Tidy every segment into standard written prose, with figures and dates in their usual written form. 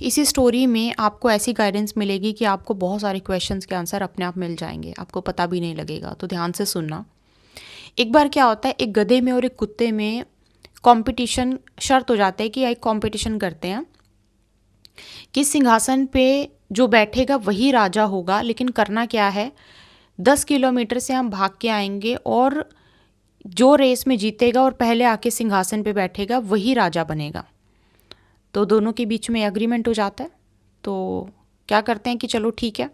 इसी स्टोरी में आपको ऐसी गाइडेंस मिलेगी कि आपको बहुत सारे क्वेश्चंस के आंसर अपने आप मिल जाएंगे, आपको पता भी नहीं लगेगा। तो ध्यान से सुनना। एक बार क्या होता है, एक गधे में और एक कुत्ते में कंपटीशन शर्त हो जाता है कि एक कंपटीशन करते हैं कि सिंहासन पे जो बैठेगा वही राजा होगा। लेकिन करना क्या है, 10 किलोमीटर से हम भाग के आएंगे और जो रेस में जीतेगा और पहले आके सिंहासन पे बैठेगा वही राजा बनेगा। तो दोनों के बीच में एग्रीमेंट हो जाता है। तो क्या करते हैं कि चलो ठीक है।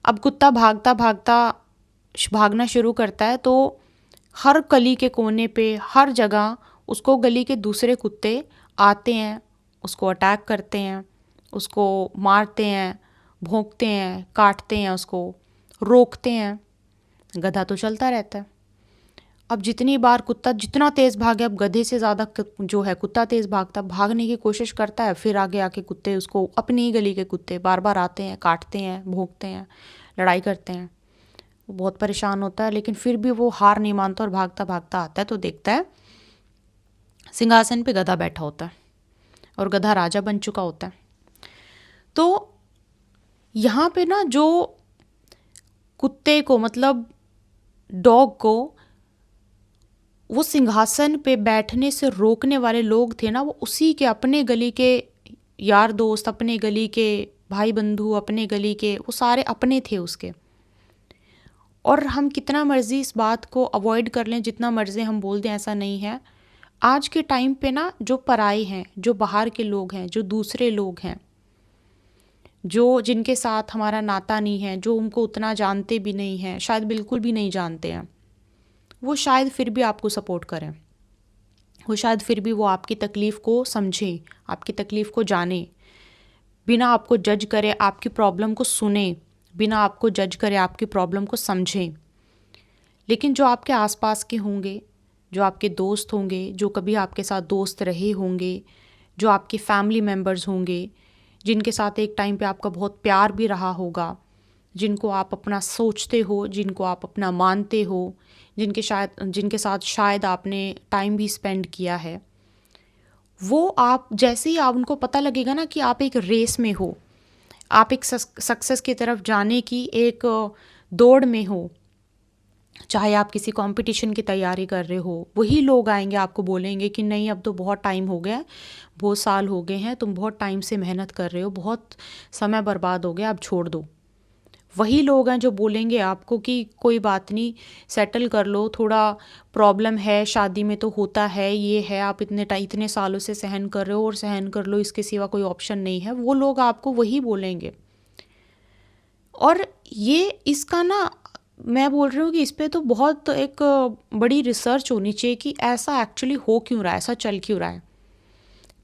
अब कुत्ता भागता भागता भागना शुरू करता है, तो हर गली के कोने पे, हर जगह उसको गली के दूसरे कुत्ते आते हैं, उसको अटैक करते हैं, उसको मारते हैं, भौंकते हैं, काटते हैं, उसको रोकते हैं। गधा तो चलता रहता है। अब जितनी बार कुत्ता जितना तेज़ भागे, अब गधे से ज़्यादा जो है कुत्ता तेज़ भागता, भागने की कोशिश करता है। फिर आगे आके कुत्ते उसको, अपनी ही गली के कुत्ते बार बार आते हैं, काटते हैं, भौंकते हैं, लड़ाई करते हैं। वो बहुत परेशान होता है, लेकिन फिर भी वो हार नहीं मानता और भागता भागता आता है। तो देखता है सिंहासन पे गधा बैठा होता है और गधा राजा बन चुका होता है। तो यहाँ पे ना जो कुत्ते को, मतलब डॉग को, वो सिंहासन पे बैठने से रोकने वाले लोग थे ना, वो उसी के अपने गली के यार दोस्त, अपने गली के भाई बंधु, अपने गली के, वो सारे अपने थे उसके। और हम कितना मर्जी इस बात को अवॉइड कर लें, जितना मर्जी हम बोल दें, ऐसा नहीं है। आज के टाइम पे ना जो पराई हैं, जो बाहर के लोग हैं, जो दूसरे लोग हैं, जो जिनके साथ हमारा नाता नहीं है, जो उनको उतना जानते भी नहीं हैं, शायद बिल्कुल भी नहीं जानते हैं, वो शायद फिर भी आपको सपोर्ट करें। वो शायद फिर भी वो आपकी तकलीफ़ को समझें, आपकी तकलीफ़ को जाने, बिना आपको जज करे आपकी प्रॉब्लम को सुने, बिना आपको जज करे आपकी प्रॉब्लम को समझें। लेकिन जो आपके आसपास के होंगे, जो आपके दोस्त होंगे, जो कभी आपके साथ दोस्त रहे होंगे, जो आपके फैमिली मेम्बर्स होंगे, जिनके साथ एक टाइम पे आपका बहुत प्यार भी रहा होगा, जिनको आप अपना सोचते हो, जिनको आप अपना मानते हो, जिनके साथ शायद आपने टाइम भी स्पेंड किया है, वो आप जैसे ही आप उनको पता लगेगा ना कि आप एक रेस में हो, आप एक सक्सेस की तरफ जाने की एक दौड़ में हो, चाहे आप किसी कंपटीशन की तैयारी कर रहे हो, वही लोग आएंगे आपको बोलेंगे कि नहीं, अब तो बहुत टाइम हो गया, बहुत साल हो गए हैं, तुम बहुत टाइम से मेहनत कर रहे हो, बहुत समय बर्बाद हो गया, अब छोड़ दो। वही लोग हैं जो बोलेंगे आपको कि कोई बात नहीं, सेटल कर लो, थोड़ा प्रॉब्लम है, शादी में तो होता है, ये है, आप इतने सालों से सहन कर रहे हो और सहन कर लो, इसके सिवा कोई ऑप्शन नहीं है। वो लोग आपको वही बोलेंगे। और ये इसका ना, मैं बोल रही हूँ कि इस पे तो बहुत एक बड़ी रिसर्च होनी चाहिए कि ऐसा एक्चुअली हो क्यों रहा है, ऐसा चल क्यों रहा है।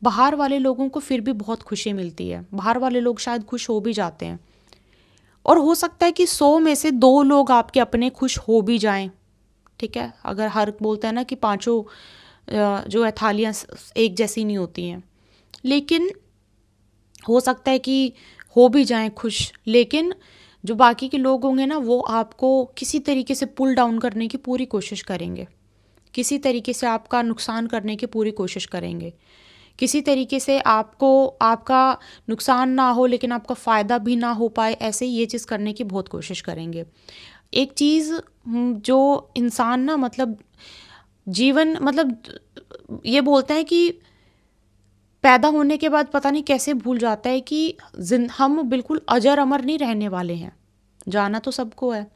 बाहर वाले लोगों को फिर भी बहुत खुशी मिलती है, बाहर वाले लोग शायद खुश हो भी जाते हैं, और हो सकता है कि 100 में से 2 लोग आपके अपने खुश हो भी जाएं। ठीक है, अगर हर बोलता है ना कि पांचों जो है थालियाँ एक जैसी नहीं होती हैं, लेकिन हो सकता है कि हो भी जाएं खुश। लेकिन जो बाकी के लोग होंगे ना, वो आपको किसी तरीके से पुल डाउन करने की पूरी कोशिश करेंगे, किसी तरीके से आपका नुकसान करने की पूरी कोशिश करेंगे, किसी तरीके से आपको, आपका नुकसान ना हो लेकिन आपका फ़ायदा भी ना हो पाए, ऐसे ये चीज़ करने की बहुत कोशिश करेंगे। एक चीज़ जो इंसान ना, मतलब जीवन, मतलब ये बोलते हैं कि पैदा होने के बाद पता नहीं कैसे भूल जाता है कि हम बिल्कुल अजर अमर नहीं रहने वाले हैं, जाना तो सबको है।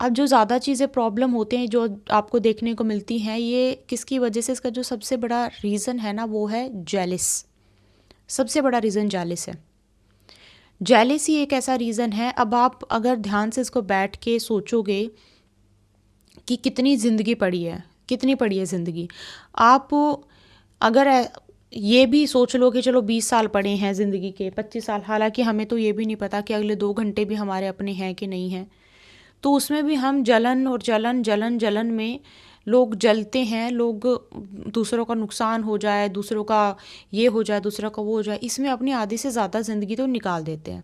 अब जो ज़्यादा चीज़ें प्रॉब्लम होते हैं जो आपको देखने को मिलती हैं, ये किसकी वजह से, इसका जो सबसे बड़ा रीज़न है ना, वो है जेलिस। सबसे बड़ा रीज़न जेलिस है। जेलिस ही एक ऐसा रीज़न है। अब आप अगर ध्यान से इसको बैठ के सोचोगे कि कितनी ज़िंदगी पड़ी है, कितनी पड़ी है ज़िंदगी, आप अगर ये भी सोच लो कि चलो 20 साल पड़े हैं ज़िंदगी के, 25 साल, हालांकि हमें तो ये भी नहीं पता कि अगले 2 घंटे भी हमारे अपने हैं कि नहीं हैं, तो उसमें भी हम जलन और जलन जलन जलन में लोग जलते हैं, लोग दूसरों का नुकसान हो जाए, दूसरों का ये हो जाए, दूसरों का वो हो जाए, इसमें अपनी आधी से ज़्यादा ज़िंदगी तो निकाल देते हैं।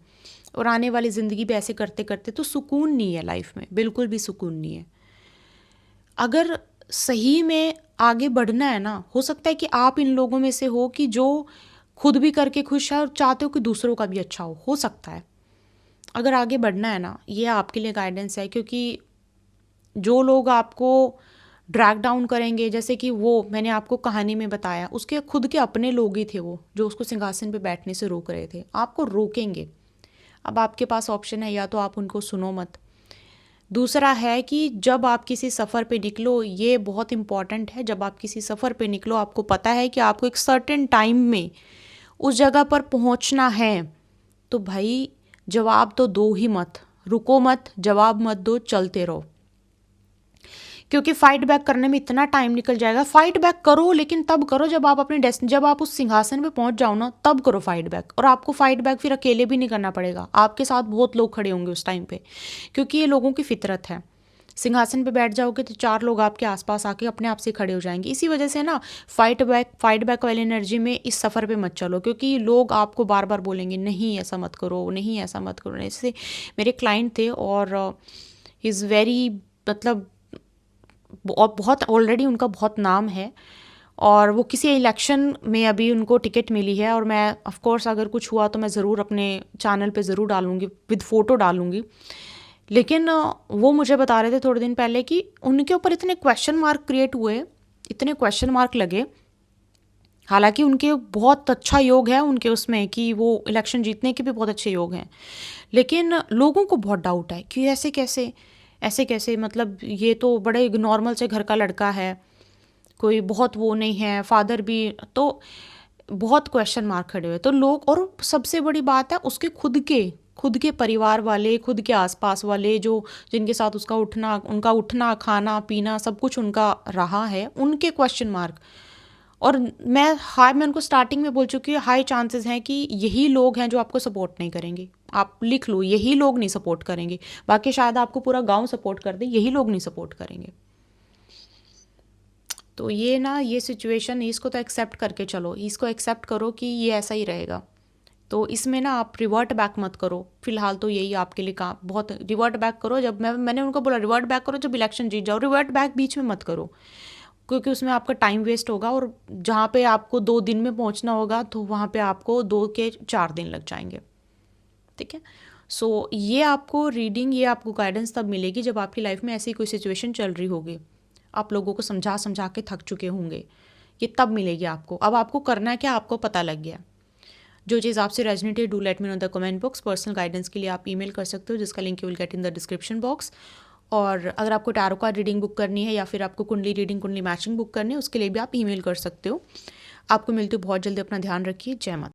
और आने वाली ज़िंदगी भी ऐसे करते करते तो सुकून नहीं है लाइफ में, बिल्कुल भी सुकून नहीं है। अगर सही में आगे बढ़ना है ना, हो सकता है कि आप इन लोगों में से हो कि जो खुद भी करके खुश है और चाहते हो कि दूसरों का भी अच्छा हो सकता है। अगर आगे बढ़ना है ना, ये आपके लिए गाइडेंस है, क्योंकि जो लोग आपको ड्रैग डाउन करेंगे, जैसे कि वो मैंने आपको कहानी में बताया, उसके खुद के अपने लोग ही थे वो जो उसको सिंहासन पे बैठने से रोक रहे थे, आपको रोकेंगे। अब आपके पास ऑप्शन है, या तो आप उनको सुनो मत। दूसरा है कि जब आप किसी सफ़र पे निकलो, ये बहुत इंपॉर्टेंट है, जब आप किसी सफ़र पे निकलो आपको पता है कि आपको एक सर्टेन टाइम में उस जगह पर पहुंचना है, तो भाई जवाब तो दो ही मत, रुको मत, जवाब मत दो, चलते रहो। क्योंकि फाइट बैक करने में इतना टाइम निकल जाएगा। फाइट बैक करो, लेकिन तब करो जब आप अपने जब आप उस सिंहासन पे पहुंच जाओ ना, तब करो फाइट बैक। और आपको फाइट बैक फिर अकेले भी नहीं करना पड़ेगा, आपके साथ बहुत लोग खड़े होंगे उस टाइम पे, क्योंकि ये लोगों की फितरत है। सिंहासन पे बैठ जाओगे तो 4 लोग आपके आसपास आके अपने आप से खड़े हो जाएंगे। इसी वजह से ना फाइट बैक वाली एनर्जी में इस सफ़र पे मत चलो, क्योंकि लोग आपको बार बार बोलेंगे नहीं ऐसा मत करो, नहीं ऐसा मत करो। जैसे मेरे क्लाइंट थे और ही इज़ वेरी, मतलब बहुत ऑलरेडी उनका बहुत नाम है, और वो किसी इलेक्शन में अभी उनको टिकट मिली है, और मैं ऑफ कोर्स अगर कुछ हुआ तो मैं ज़रूर अपने चैनल पे ज़रूर डालूंगी, विद फ़ोटो डालूंगी। लेकिन वो मुझे बता रहे थे थोड़े दिन पहले कि उनके ऊपर इतने क्वेश्चन मार्क क्रिएट हुए, इतने क्वेश्चन मार्क लगे, हालांकि उनके बहुत अच्छा योग है उनके उसमें कि वो इलेक्शन जीतने के भी बहुत अच्छे योग हैं, लेकिन लोगों को बहुत डाउट है कि ऐसे कैसे, मतलब ये तो बड़े नॉर्मल से घर का लड़का है, कोई बहुत वो नहीं है, फादर भी, तो बहुत क्वेश्चन मार्क खड़े हुए तो लोग। और सबसे बड़ी बात है उसके खुद के परिवार वाले, खुद के आसपास वाले, जो जिनके साथ उनका उठना खाना पीना सब कुछ उनका रहा है, उनके क्वेश्चन मार्क। और मैं उनको स्टार्टिंग में बोल चुकी हूँ, हाई चांसेस हैं कि यही लोग हैं जो आपको सपोर्ट नहीं करेंगे। आप लिख लो, यही लोग नहीं सपोर्ट करेंगे, बाकी शायद आपको पूरा गांव सपोर्ट कर दे, यही लोग नहीं सपोर्ट करेंगे। तो ये सिचुएशन, इसको तो एक्सेप्ट करके चलो, इसको एक्सेप्ट करो कि ये ऐसा ही रहेगा। तो इसमें ना आप रिवर्ट बैक मत करो, फिलहाल तो यही आपके लिए काम बहुत। रिवर्ट बैक करो जब मैंने उनको बोला रिवर्ट बैक करो जब इलेक्शन जीत जाओ, रिवर्ट बैक बीच में मत करो, क्योंकि उसमें आपका टाइम वेस्ट होगा, और जहाँ पे आपको 2 दिन में पहुँचना होगा तो वहाँ पे आपको 2 के 4 दिन लग जाएंगे। ठीक है। सो ये आपको रीडिंग, ये आपको गाइडेंस तब मिलेगी जब आपकी लाइफ में ऐसी कोई सिचुएशन चल रही होगी, आप लोगों को समझा समझा के थक चुके होंगे, ये तब मिलेगी आपको। अब आपको करना है क्या, आपको पता लग गया। जो चीज़ आपसे resonated, do let me know the comment box. Personal guidance के लिए आप ईमेल कर सकते हो, जिसका link you will get in the description box. और अगर आपको टैरो कार्ड रीडिंग बुक करनी है, या फिर आपको कुंडली रीडिंग, कुंडली मैचिंग बुक करनी है, उसके लिए भी आप ईमेल कर सकते हो। आपको मिलती हूँ बहुत जल्दी, अपना ध्यान रखिए, जय माता।